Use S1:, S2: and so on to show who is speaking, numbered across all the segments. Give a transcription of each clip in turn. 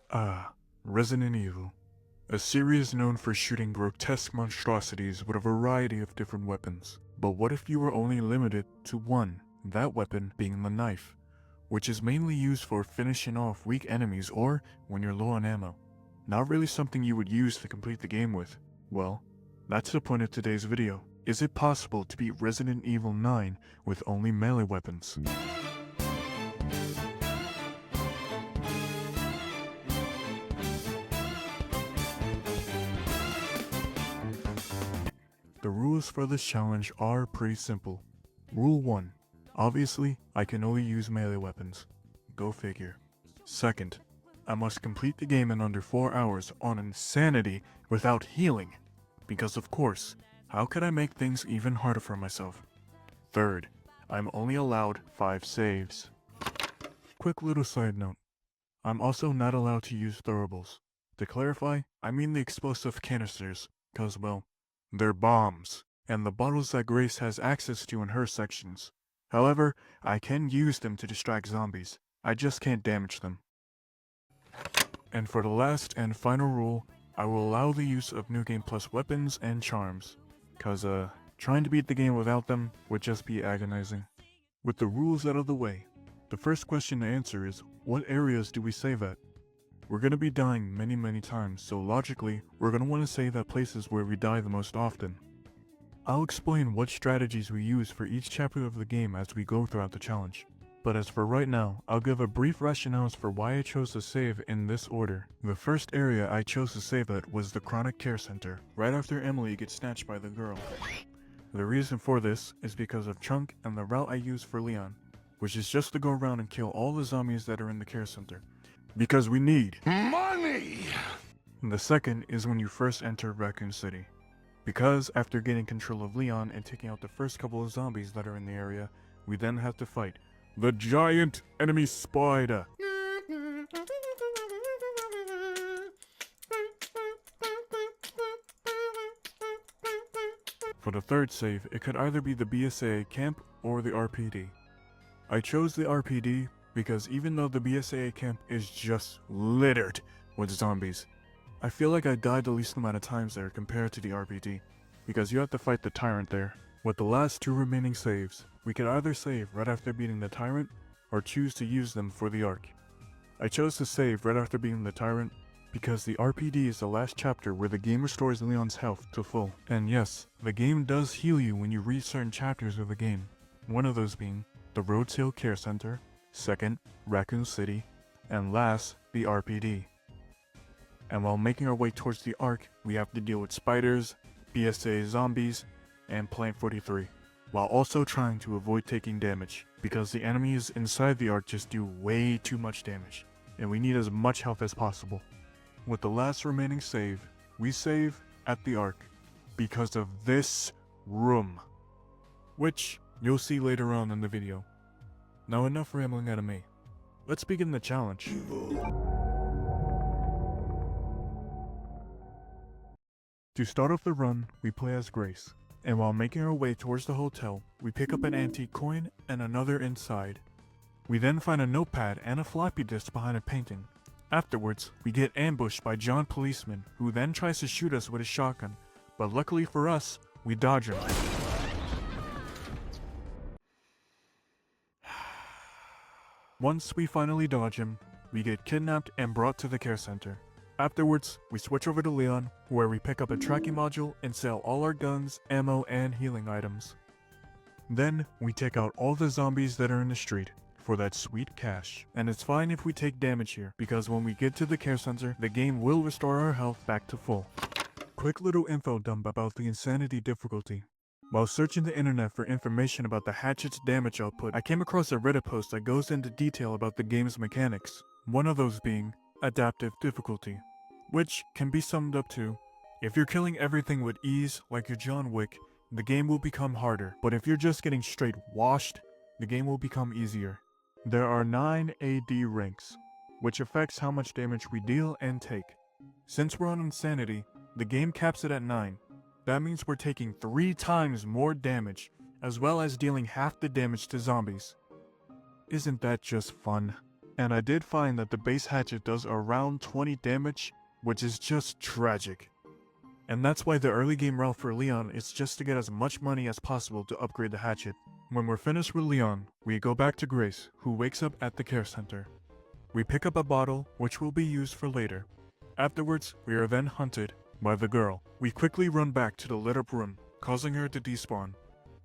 S1: Ah, Resident Evil. A series known for shooting grotesque monstrosities with a variety of different weapons. But what if you were only limited to one, that weapon being the knife, which is mainly used for finishing off weak enemies or when you're low on ammo. Not really something you would use to complete the game with. Well, that's the point of today's video. Is it possible to beat Resident Evil 9 with only melee weapons? The rules for this challenge are pretty simple. Rule 1. Obviously, I can only use melee weapons. Go figure. Second, I must complete the game in under 4 hours on insanity without healing. Because of course, how could I make things even harder for myself? Third, I'm only allowed 5 saves. Quick little side note. I'm also not allowed to use throwables. To clarify, I mean the explosive canisters, cause well, they're bombs, and the bottles that Grace has access to in her sections. However, I can use them to distract zombies. I just can't damage them. And for the last and final rule, I will allow the use of New Game Plus weapons and charms. Cause trying to beat the game without them would just be agonizing. With the rules out of the way, the first question to answer is, what areas do we save at? We're gonna be dying many times, so logically, we're gonna want to save at places where we die the most often. I'll explain what strategies we use for each chapter of the game as we go throughout the challenge. But as for right now, I'll give a brief rationale for why I chose to save in this order. The first area I chose to save at was the Chronic Care Center, right after Emily gets snatched by the girl. The reason for this is because of Chunk and the route I use for Leon, which is just to go around and kill all the zombies that are in the care center. Because we need money! The second is when you first enter Raccoon City. Because after getting control of Leon and taking out the first couple of zombies that are in the area, we then have to fight the giant enemy spider. For the third save, it could either be the BSAA camp or the RPD. I chose the RPD because even though the BSAA camp is just littered with zombies, I feel like I died the least amount of times there compared to the RPD, because you have to fight the Tyrant there. With the last 2 remaining saves, we could either save right after beating the Tyrant, or choose to use them for the Ark. I chose to save right after beating the Tyrant, because the RPD is the last chapter where the game restores Leon's health to full. And yes, the game does heal you when you reach certain chapters of the game, one of those being the Rhodes Hill Care Center, second, Raccoon City, and last, the RPD. And while making our way towards the Ark, we have to deal with spiders, BSA zombies, and Plant 43, while also trying to avoid taking damage, because the enemies inside the Ark just do way too much damage, and we need as much health as possible. With the last remaining save, we save at the Ark, because of this room, which you'll see later on in the video. Now enough rambling out of me. Let's begin the challenge. To start off the run, we play as Grace, and while making our way towards the hotel, we pick up an antique coin and another inside. We then find a notepad and a floppy disk behind a painting. Afterwards, we get ambushed by John Policeman, who then tries to shoot us with his shotgun, but luckily for us, we dodge him. Once we finally dodge him, we get kidnapped and brought to the care center. Afterwards, we switch over to Leon, where we pick up a tracking module and sell all our guns, ammo, and healing items. Then, we take out all the zombies that are in the street for that sweet cash. And it's fine if we take damage here, because when we get to the care center, the game will restore our health back to full. Quick little info dump about the insanity difficulty. While searching the internet for information about the hatchet's damage output, I came across a Reddit post that goes into detail about the game's mechanics. One of those being adaptive difficulty, which can be summed up to, if you're killing everything with ease like your John Wick, the game will become harder, but if you're just getting straight washed, the game will become easier. There are 9 AD ranks, which affects how much damage we deal and take. Since we're on insanity, the game caps it at 9. That means we're taking 3 times more damage, as well as dealing half the damage to zombies. Isn't that just fun? And I did find that the base hatchet does around 20 damage, which is just tragic. And that's why the early game route for Leon is just to get as much money as possible to upgrade the hatchet. When we're finished with Leon, we go back to Grace, who wakes up at the care center. We pick up a bottle, which will be used for later. Afterwards, we are then hunted by the girl. We quickly run back to the lit up room, causing her to despawn.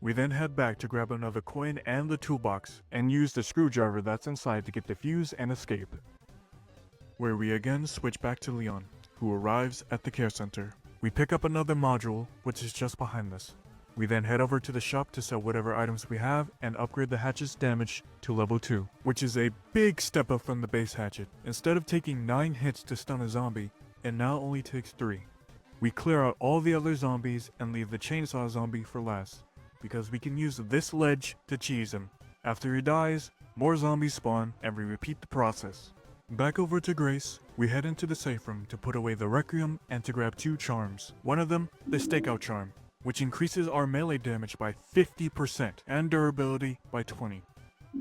S1: We then head back to grab another coin and the toolbox, and use the screwdriver that's inside to get the fuse and escape. Where we again switch back to Leon, who arrives at the care center. We pick up another module, which is just behind us. We then head over to the shop to sell whatever items we have and upgrade the hatchet's damage to level 2, which is a big step up from the base hatchet. Instead of taking 9 hits to stun a zombie, it now only takes 3. We clear out all the other zombies and leave the chainsaw zombie for last, because we can use this ledge to cheese him. After he dies, more zombies spawn and we repeat the process. Back over to Grace, we head into the safe room to put away the Requiem and to grab 2 charms. One of them, the Stakeout Charm, which increases our melee damage by 50% and durability by 20.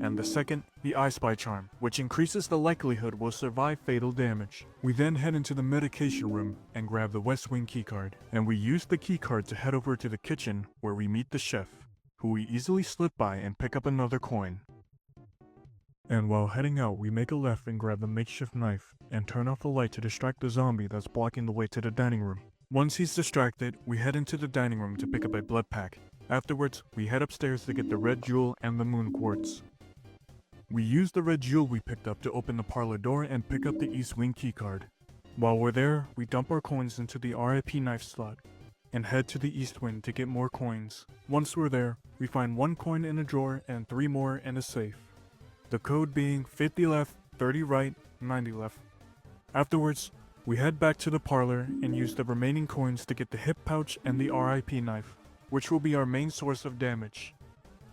S1: And the second, the I Spy Charm, which increases the likelihood we'll survive fatal damage. We then head into the medication room and grab the West Wing keycard, and we use the keycard to head over to the kitchen where we meet the chef, who we easily slip by and pick up another coin. And while heading out, we make a left and grab the makeshift knife and turn off the light to distract the zombie that's blocking the way to the dining room. Once he's distracted, we head into the dining room to pick up a blood pack. Afterwards, we head upstairs to get the red jewel and the moon quartz. We use the red jewel we picked up to open the parlor door and pick up the East Wing keycard. While we're there, we dump our coins into the RIP knife slot and head to the East Wing to get more coins. Once we're there, we find 1 coin in a drawer and 3 more in a safe. The code being 50 left, 30 right, 90 left. Afterwards, we head back to the parlor and use the remaining coins to get the hip pouch and the RIP knife, which will be our main source of damage.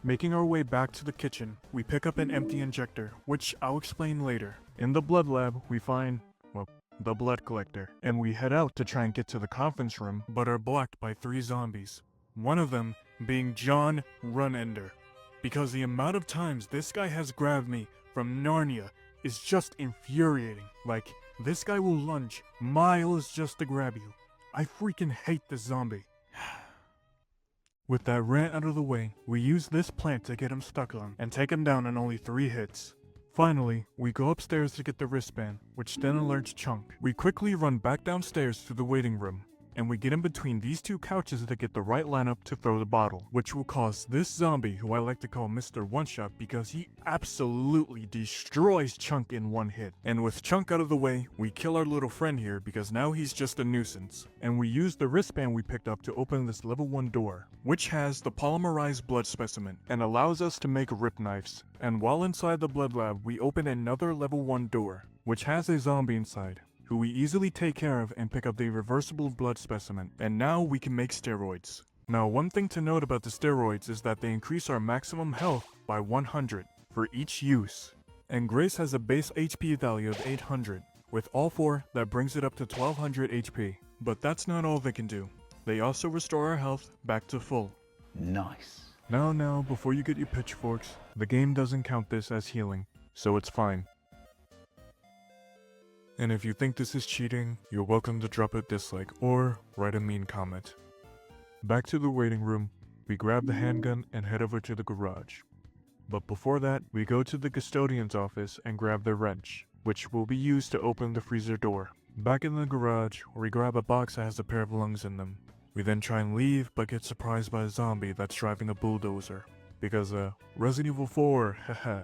S1: Making our way back to the kitchen, we pick up an empty injector, which I'll explain later. In the blood lab, we find, well, the blood collector, and we head out to try and get to the conference room, but are blocked by 3 zombies. One of them being John Runender, because the amount of times this guy has grabbed me from Narnia is just infuriating. Like, this guy will lunge miles just to grab you. I freaking hate this zombie. With that rant out of the way, we use this plant to get him stuck on and take him down in only 3 hits. Finally, we go upstairs to get the wristband, which then alerts Chunk. We quickly run back downstairs to the waiting room, and we get in between these 2 couches to get the right lineup to throw the bottle, which will cause this zombie, who I like to call Mr. One-Shot because he absolutely destroys Chunk in 1 hit. And with Chunk out of the way, we kill our little friend here because now he's just a nuisance. And we use the wristband we picked up to open this level 1 door, which has the polymerized blood specimen and allows us to make rip knives. And while inside the blood lab, we open another level 1 door, which has a zombie inside, who we easily take care of and pick up the reversible blood specimen, and now we can make steroids. Now, one thing to note about the steroids is that they increase our maximum health by 100 for each use, and Grace has a base HP value of 800. With all 4, that brings it up to 1200 HP. But that's not all they can do. They also restore our health back to full.
S2: Nice.
S1: Now, before you get your pitchforks, the game doesn't count this as healing, so it's fine. And if you think this is cheating, you're welcome to drop a dislike or write a mean comment. Back to the waiting room, we grab the handgun and head over to the garage. But before that, we go to the custodian's office and grab the wrench, which will be used to open the freezer door. Back in the garage, we grab a box that has a pair of lungs in them. We then try and leave, but get surprised by a zombie that's driving a bulldozer. Because, Resident Evil 4, haha.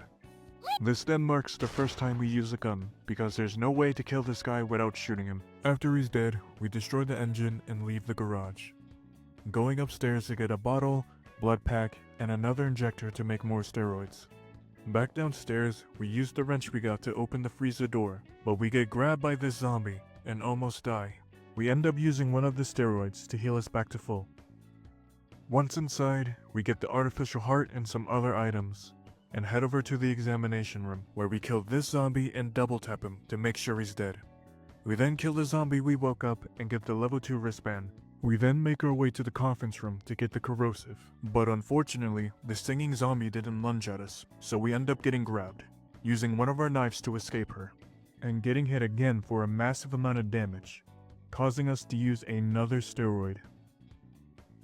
S1: This then marks the first time we use a gun, because there's no way to kill this guy without shooting him. After he's dead, we destroy the engine and leave the garage. Going upstairs to get a bottle, blood pack, and another injector to make more steroids. Back downstairs, we use the wrench we got to open the freezer door, but we get grabbed by this zombie and almost die. We end up using one of the steroids to heal us back to full. Once inside, we get the artificial heart and some other items, and head over to the examination room, where we kill this zombie and double tap him to make sure he's dead. We then kill the zombie we woke up and get the level 2 wristband. We then make our way to the conference room to get the corrosive, but unfortunately, the stinging zombie didn't lunge at us, so we end up getting grabbed. using one of our knives to escape her, and getting hit again for a massive amount of damage, causing us to use another steroid.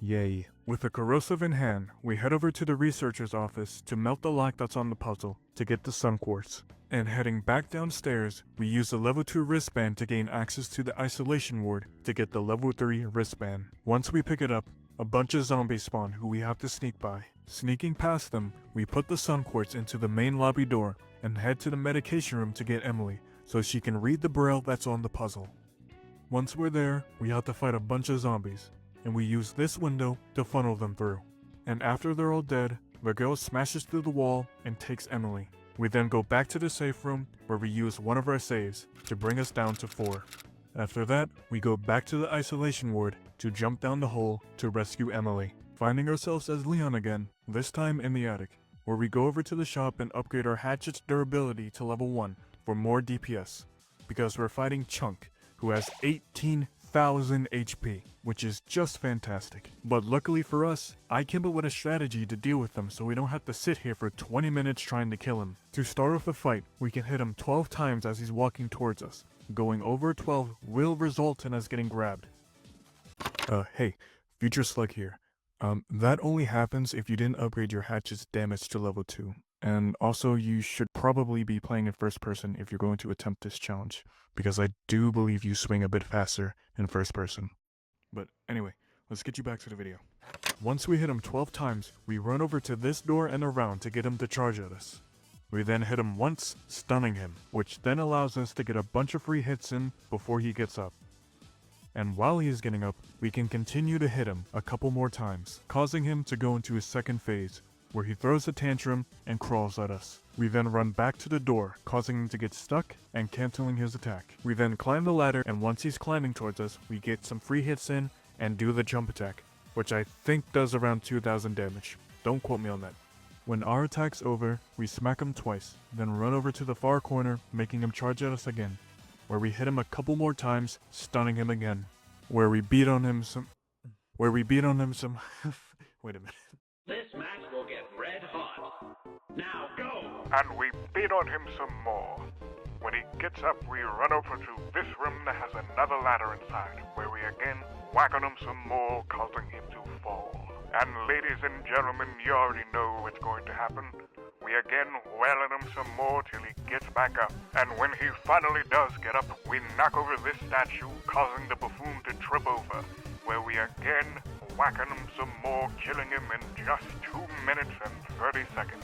S1: Yay. With a corrosive in hand, we head over to the researcher's office to melt the lock that's on the puzzle to get the sun quartz. And heading back downstairs, we use the level 2 wristband to gain access to the isolation ward to get the level 3 wristband. Once we pick it up, a bunch of zombies spawn who we have to sneak by. Sneaking past them, we put the sun quartz into the main lobby door and head to the medication room to get Emily so she can read the braille that's on the puzzle. Once we're there, we have to fight a bunch of zombies, and we use this window to funnel them through. And after they're all dead, the girl smashes through the wall and takes Emily. We then go back to the safe room where we use one of our saves to bring us down to 4. After that, we go back to the isolation ward to jump down the hole to rescue Emily, finding ourselves as Leon again, this time in the attic, where we go over to the shop and upgrade our hatchet's durability to level 1 for more DPS, because we're fighting Chunk, who has 18,000 HP, which is just fantastic. But luckily for us, I came up with a strategy to deal with them so we don't have to sit here for 20 minutes trying to kill him. To start off the fight, we can hit him 12 times as he's walking towards us. Going over 12 will result in us getting grabbed. Hey, Future Slug here. That only happens if you didn't upgrade your hatchet's damage to level 2. And also, you should probably be playing in first person if you're going to attempt this challenge, because I do believe you swing a bit faster in first person. But anyway, let's get you back to the video. Once we hit him 12 times, we run over to this door and around to get him to charge at us. We then hit him once, stunning him, which then allows us to get a bunch of free hits in before he gets up. And while he is getting up, we can continue to hit him a couple more times, causing him to go into his second phase, where he throws a tantrum and crawls at us. We then run back to the door, causing him to get stuck and canceling his attack. We then climb the ladder, and once he's climbing towards us, we get some free hits in and do the jump attack, which I think does around 2,000 damage. Don't quote me on that. When our attack's over, we smack him twice, then run over to the far corner, making him charge at us again, where we hit him a couple more times, stunning him again, where we beat on him some wait a minute.
S2: This match will get red hot. Now go!
S3: And we beat on him some more. When he gets up, we run over to this room that has another ladder inside, where we again whack on him some more, causing him to fall. And ladies and gentlemen, you already know what's going to happen. We again wail at him some more till he gets back up. And when he finally does get up, we knock over this statue, causing the buffoon to trip over, where we again whack at him some more, killing him in just 2 minutes and 30 seconds.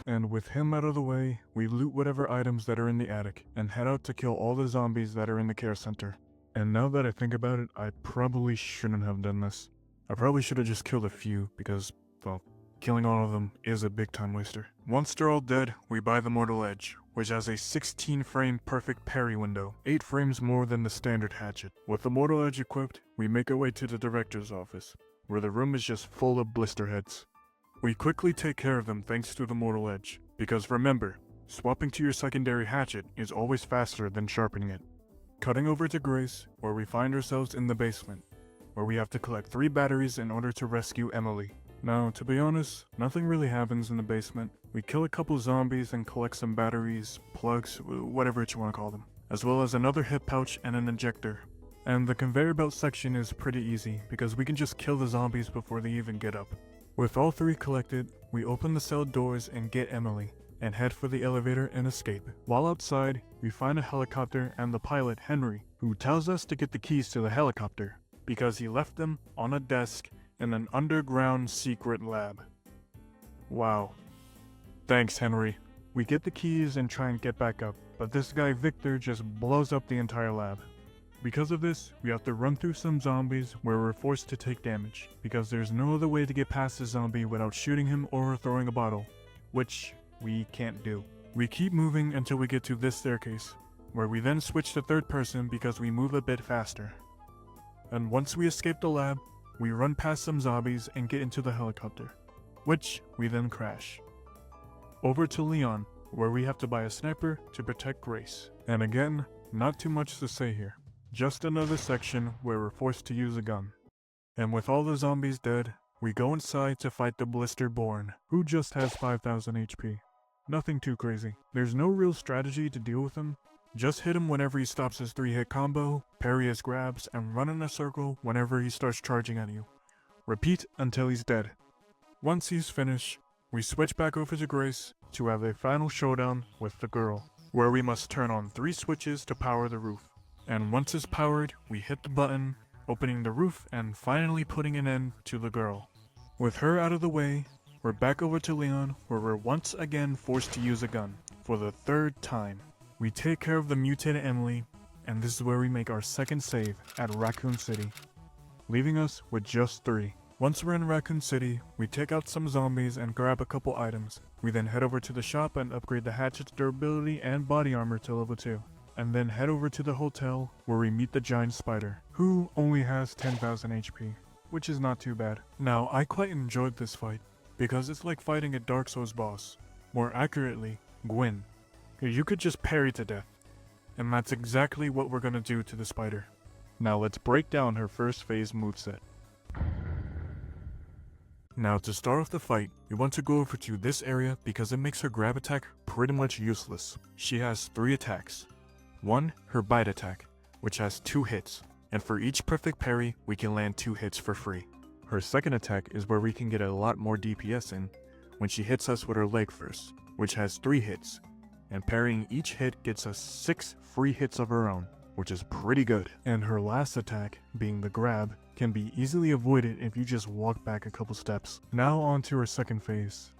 S1: And with him out of the way, we loot whatever items that are in the attic, and head out to kill all the zombies that are in the care center. And now that I think about it, I probably shouldn't have done this. I probably should have just killed a few, because, well, killing all of them is a big time waster. Once they're all dead, we buy the Mortal Edge, which has a 16 frame perfect parry window, 8 frames more than the standard hatchet. With the Mortal Edge equipped, we make our way to the director's office, where the room is just full of blister heads. We quickly take care of them thanks to the Mortal Edge, because remember, swapping to your secondary hatchet is always faster than sharpening it. Cutting over to Grace, where we find ourselves in the basement, where we have to collect 3 batteries in order to rescue Emily. Now, to be honest, nothing really happens in the basement. We kill a couple zombies and collect some batteries, plugs, whatever you want to call them, as well as another hip pouch and an injector. And the conveyor belt section is pretty easy, because we can just kill the zombies before they even get up. With all 3 collected, we open the cell doors and get Emily, and head for the elevator and escape. While outside, we find a helicopter and the pilot, Henry, who tells us to get the keys to the helicopter, because he left them on a desk in an underground secret lab. Wow. Thanks, Henry. We get the keys and try and get back up, but this guy Victor just blows up the entire lab. Because of this, we have to run through some zombies where we're forced to take damage, because there's no other way to get past the zombie without shooting him or throwing a bottle, which we can't do. We keep moving until we get to this staircase, where we then switch to third person because we move a bit faster. And once we escape the lab, we run past some zombies and get into the helicopter, which we then crash. Over to Leon, where we have to buy a sniper to protect Grace. And again, not too much to say here. Just another section where we're forced to use a gun. And with all the zombies dead, we go inside to fight the Blister Born, who just has 5,000 HP. Nothing too crazy. There's no real strategy to deal with him. Just hit him whenever he stops his 3-hit combo, parry his grabs, and run in a circle whenever he starts charging at you. Repeat until he's dead. Once he's finished, we switch back over to Grace to have a final showdown with the girl, where we must turn on 3 switches to power the roof. And once it's powered, we hit the button, opening the roof and finally putting an end to the girl. With her out of the way, we're back over to Leon, where we're once again forced to use a gun, for the 3rd time. We take care of the mutated Emily, and this is where we make our second save at Raccoon City, leaving us with just 3. Once we're in Raccoon City, we take out some zombies and grab a couple items. We then head over to the shop and upgrade the hatchet's durability and body armor to level 2. And then head over to the hotel where we meet the giant spider, who only has 10,000 HP, which is not too bad. Now, I quite enjoyed this fight, because it's like fighting a Dark Souls boss. More accurately, Gwyn. You could just parry to death. And that's exactly what we're gonna do to the spider. Now let's break down her first phase moveset. Now to start off the fight, we want to go over to this area because it makes her grab attack pretty much useless. She has 3 attacks. 1, her bite attack, which has 2 hits, and for each perfect parry, we can land 2 hits for free. Her second attack is where we can get a lot more DPS in, when she hits us with her leg first, which has 3 hits, and parrying each hit gets us 6 free hits of her own, which is pretty good. And her last attack, being the grab, can be easily avoided if you just walk back a couple steps. Now on to her second phase.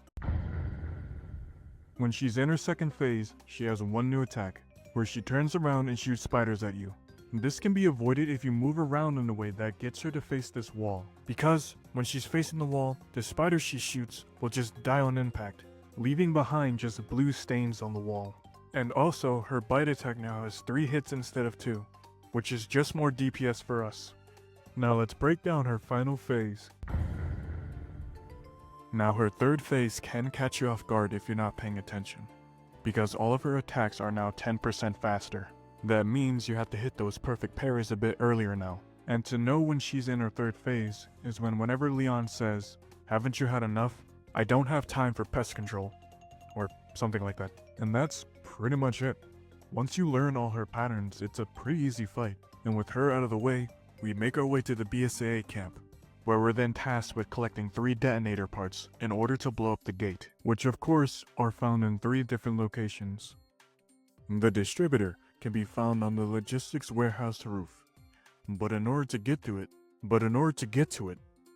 S1: When she's in her second phase, she has one new attack, where she turns around and shoots spiders at you. This can be avoided if you move around in a way that gets her to face this wall, because when she's facing the wall, the spiders she shoots will just die on impact, leaving behind just blue stains on the wall. And also, her bite attack now has 3 hits instead of 2, which is just more DPS for us. Now let's break down her final phase. Now her third phase can catch you off guard if you're not paying attention, because all of her attacks are now 10% faster. That means you have to hit those perfect parries a bit earlier now. And to know when she's in her third phase is whenever Leon says, "Haven't you had enough? I don't have time for pest control," or something like that. And that's pretty much it. Once you learn all her patterns, it's a pretty easy fight. And with her out of the way, we make our way to the BSAA camp, where we're then tasked with collecting 3 detonator parts in order to blow up the gate, which of course are found in 3 different locations. The distributor can be found on the logistics warehouse roof, but in order to get to it,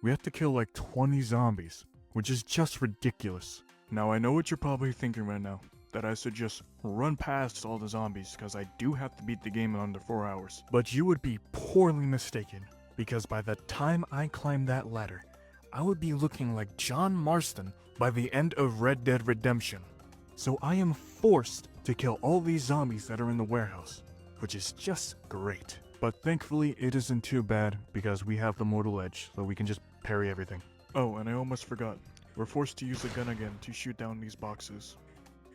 S1: we have to kill like 20 zombies, which is just ridiculous. Now I know what you're probably thinking right now, that I should just run past all the zombies because I do have to beat the game in under 4 hours. But you would be poorly mistaken, because by the time I climb that ladder, I would be looking like John Marston by the end of Red Dead Redemption. So I am forced to kill all these zombies that are in the warehouse, which is just great. But thankfully it isn't too bad because we have the Mortal Edge, so we can just parry everything. Oh, and I almost forgot. We're forced to use a gun again to shoot down these boxes.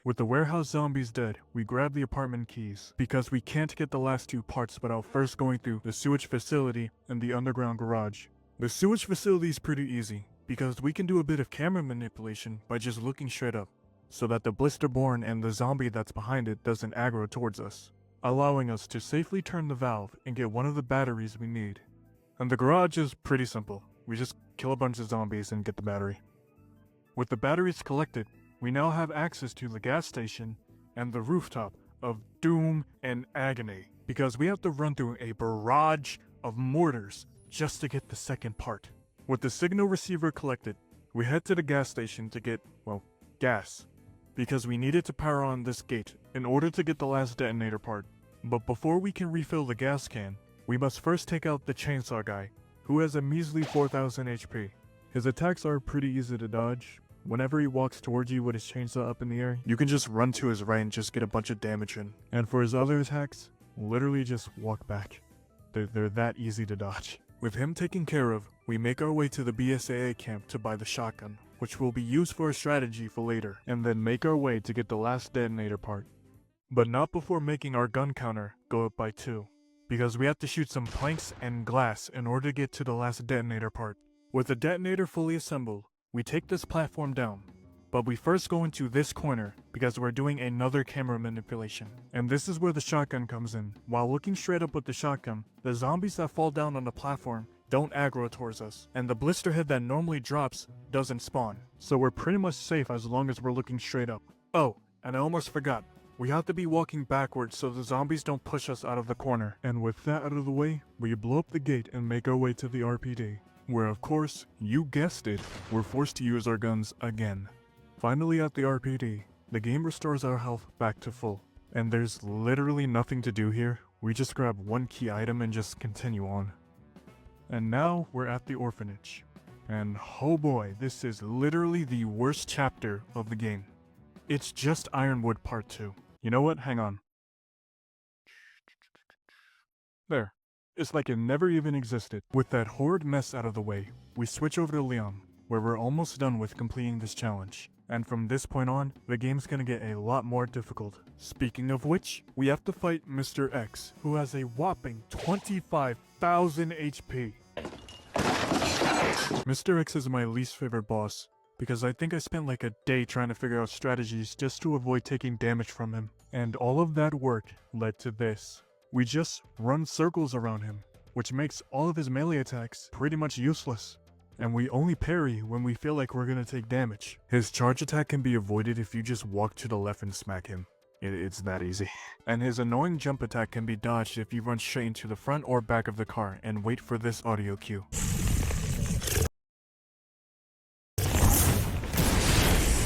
S1: With the warehouse zombies dead, we grab the apartment keys, because we can't get the last 2 parts without first going through the sewage facility and the underground garage. The sewage facility is pretty easy, because we can do a bit of camera manipulation by just looking straight up, so that the Blisterborn and the zombie that's behind it doesn't aggro towards us, allowing us to safely turn the valve and get one of the batteries we need. And the garage is pretty simple. We just kill a bunch of zombies and get the battery. With the batteries collected, we now have access to the gas station and the rooftop of doom and agony, because we have to run through a barrage of mortars just to get the second part. With the signal receiver collected, we head to the gas station to get, well, gas, because we needed to power on this gate in order to get the last detonator part. But before we can refill the gas can, we must first take out the chainsaw guy, who has a measly 4,000 HP. His attacks are pretty easy to dodge. Whenever he walks towards you with his chainsaw up in the air, you can just run to his right and just get a bunch of damage in. And for his other attacks, literally just walk back. They're that easy to dodge. With him taken care of, we make our way to the BSAA camp to buy the shotgun, which will be used for a strategy for later, and then make our way to get the last detonator part. But not before making our gun counter go up by 2, because we have to shoot some planks and glass in order to get to the last detonator part. With the detonator fully assembled, we take this platform down, But we first go into this corner because we're doing another camera manipulation. And this is where the shotgun comes in. While looking straight up with the shotgun, the zombies that fall down on the platform don't aggro towards us. And the blister head that normally drops doesn't spawn. So we're pretty much safe as long as we're looking straight up. Oh, and I almost forgot. We have to be walking backwards so the zombies don't push us out of the corner. And with that out of the way, we blow up the gate and make our way to the RPD. Where of course, you guessed it, we're forced to use our guns again. Finally at the RPD, the game restores our health back to full. And there's literally nothing to do here, we just grab one key item and just continue on. And now we're at the orphanage. And oh boy, this is literally the worst chapter of the game. It's just Ironwood Part 2. You know what? Hang on. There. It's like it never even existed. With that horrid mess out of the way, we switch over to Leon, where we're almost done with completing this challenge. And from this point on, the game's gonna get a lot more difficult. Speaking of which, we have to fight Mr. X, who has a whopping 25,000 HP. Mr. X is my least favorite boss, because I think I spent like a day trying to figure out strategies just to avoid taking damage from him. And all of that work led to this. We just run circles around him, which makes all of his melee attacks pretty much useless. And we only parry when we feel like we're gonna take damage. His charge attack can be avoided if you just walk to the left and smack him. It's that easy. And his annoying jump attack can be dodged if you run straight into the front or back of the car and wait for this audio cue.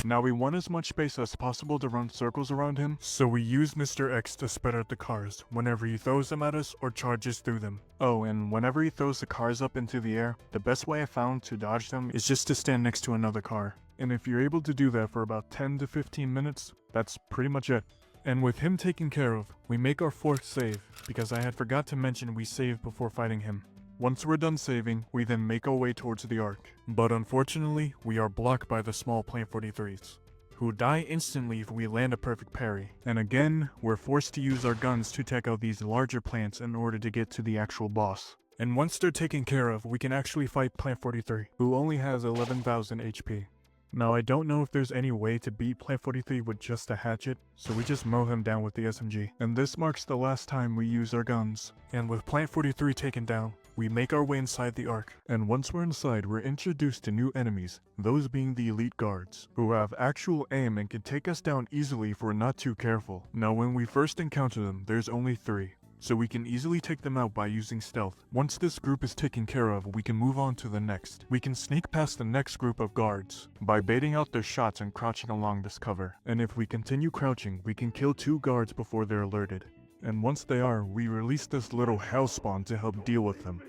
S1: Now we want as much space as possible to run circles around him, so we use Mr. X to spread out the cars whenever he throws them at us or charges through them. Oh, and whenever he throws the cars up into the air, the best way I found to dodge them is just to stand next to another car. And if you're able to do that for about 10 to 15 minutes, that's pretty much it. And with him taken care of, we make our fourth save, because I had forgot to mention we saved before fighting him. Once we're done saving, we then make our way towards the Ark. But unfortunately, we are blocked by the small Plant 43s, who die instantly if we land a perfect parry. And again, we're forced to use our guns to take out these larger plants in order to get to the actual boss. And once they're taken care of, we can actually fight Plant 43, who only has 11,000 HP. Now I don't know if there's any way to beat Plant 43 with just a hatchet, so we just mow him down with the SMG. And this marks the last time we use our guns. And with Plant 43 taken down, we make our way inside the Ark. And once we're inside, we're introduced to new enemies, those being the elite guards, who have actual aim and can take us down easily if we're not too careful. Now when we first encounter them, there's only 3. So we can easily take them out by using stealth. Once this group is taken care of, we can move on to the next. We can sneak past the next group of guards by baiting out their shots and crouching along this cover. And if we continue crouching, we can kill 2 guards before they're alerted. And once they are, we release this little hellspawn to help deal with them.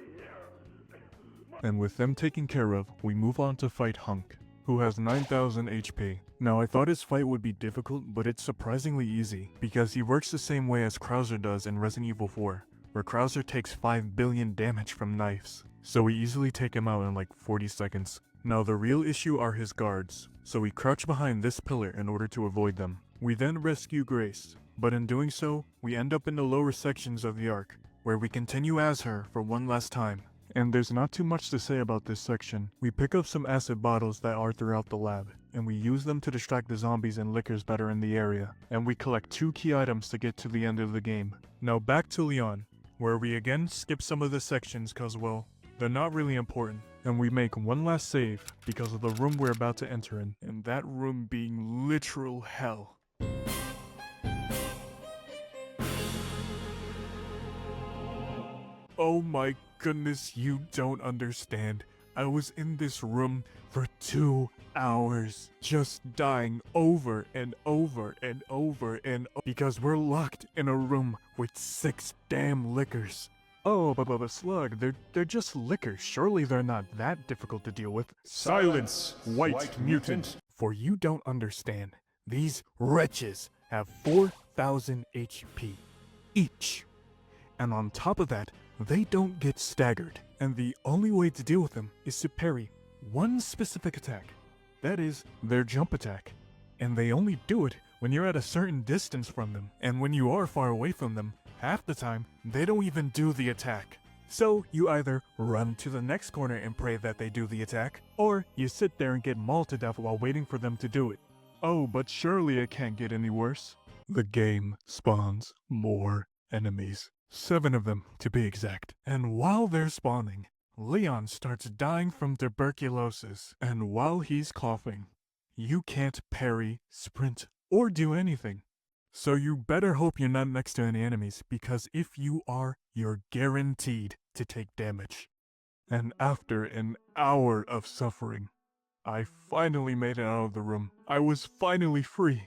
S1: And with them taken care of, we move on to fight Hunk, who has 9,000 HP. Now I thought his fight would be difficult, but it's surprisingly easy, because he works the same way as Krauser does in Resident Evil 4, where Krauser takes 5 billion damage from knives. So we easily take him out in like 40 seconds. Now the real issue are his guards, so we crouch behind this pillar in order to avoid them. We then rescue Grace, but in doing so, we end up in the lower sections of the Ark, where we continue as her for one last time. And there's not too much to say about this section. We pick up some acid bottles that are throughout the lab, and we use them to distract the zombies and lickers that are in the area. And we collect 2 key items to get to the end of the game. Now back to Leon, where we again skip some of the sections cause, well, they're not really important. And we make one last save because of the room we're about to enter in, and that room being literal hell. Oh my goodness, you don't understand. I was in this room for 2 hours, just dying over and over and over and because we're locked in a room with 6 damn lickers. Oh, but Slug, they're just lickers. Surely they're not that difficult to deal with.
S4: Silence, white mutant.
S1: For you don't understand, these wretches have 4,000 HP each. And on top of that, they don't get staggered. And the only way to deal with them is to parry one specific attack. That is, their jump attack. And they only do it when you're at a certain distance from them. And when you are far away from them, half the time, they don't even do the attack. So you either run to the next corner and pray that they do the attack, or you sit there and get mauled to death while waiting for them to do it. Oh, but surely it can't get any worse. The game spawns more enemies. 7 of them, to be exact. And while they're spawning, Leon starts dying from tuberculosis. And while he's coughing, you can't parry, sprint, or do anything. So you better hope you're not next to any enemies, because if you are, you're guaranteed to take damage. And after an hour of suffering, I finally made it out of the room. I was finally free.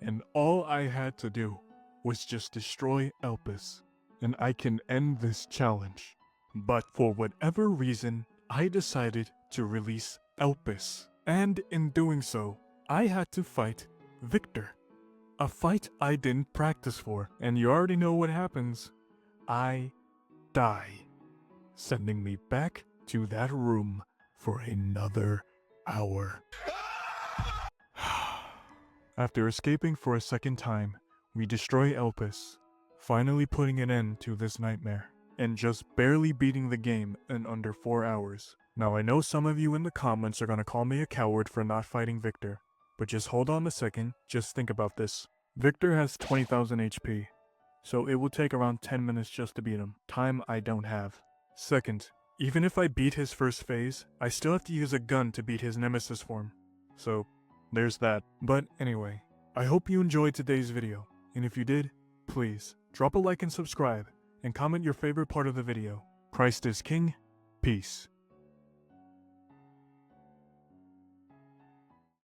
S1: And all I had to do was just destroy Elpis, and I can end this challenge. But for whatever reason, I decided to release Elpis. And in doing so, I had to fight Victor. A fight I didn't practice for, and you already know what happens. I die, sending me back to that room for another hour. After escaping for a second time, we destroy Elpis, finally putting an end to this nightmare, and just barely beating the game in under 4 hours. Now I know some of you in the comments are gonna call me a coward for not fighting Victor, but just hold on a second, just think about this. Victor has 20,000 HP, so it will take around 10 minutes just to beat him, time I don't have. Second, even if I beat his first phase, I still have to use a gun to beat his nemesis form, so there's that. But anyway, I hope you enjoyed today's video, and if you did, please drop a like and subscribe, and comment your favorite part of the video. Christ is King, peace.